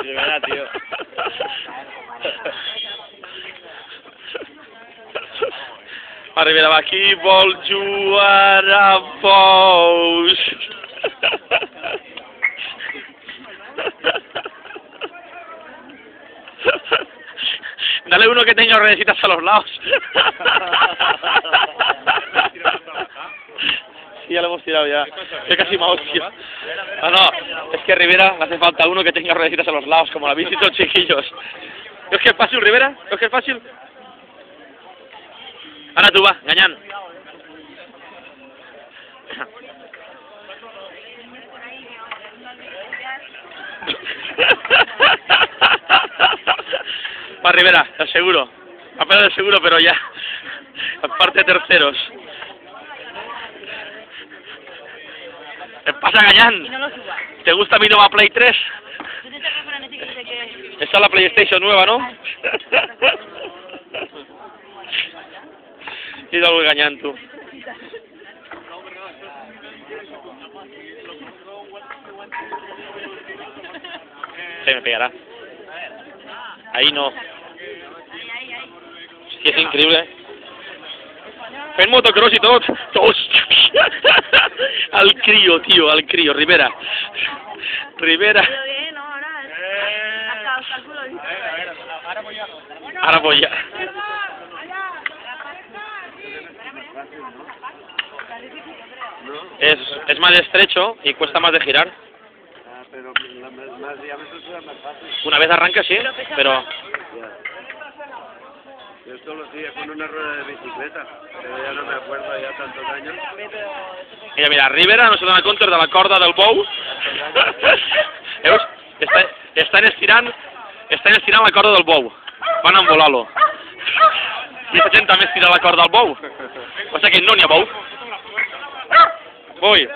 De verdad, tío. Va, Rivera, va, qui vol jugar a Pous? Dale uno que tenga ruedecitas a los lados. Sí, ya lo hemos tirado ya. Es casi más hostia. No, es que Rivera le hace falta uno que tenga ruedecitas a los lados, como la habéis dicho, chiquillos. ¿Es que es fácil, Rivera? ¿Es que es fácil? Ahora tú vas, Gañán. Va, Rivera, el seguro. Apenas el seguro, pero ya. Aparte terceros. ¿Qué pasa, Gañán? ¿Te gusta mi nueva Play 3? Esa es la PlayStation nueva, ¿no? Y algo Gañán, tú. Se me pegará. Ahí no. Sí, es increíble. El motocross y todo. Al crío, tío, al crío. Rivera. Rivera. Ahora voy ya. Es más estrecho y cuesta más de girar. Pero más diámetro será más fácil. Una vez arranca, sí, pero... Yo esto lo hacía con una rueda de bicicleta, pero ya no me acuerdo, ya tantos años. Mira, Rivera no se dona compte de la corda del bou. Veus? Estan estirant la corda del bou. Van a envolar-lo. I aquesta gent també estira la corda del bou. O sigui que no n'hi ha bou. Voy.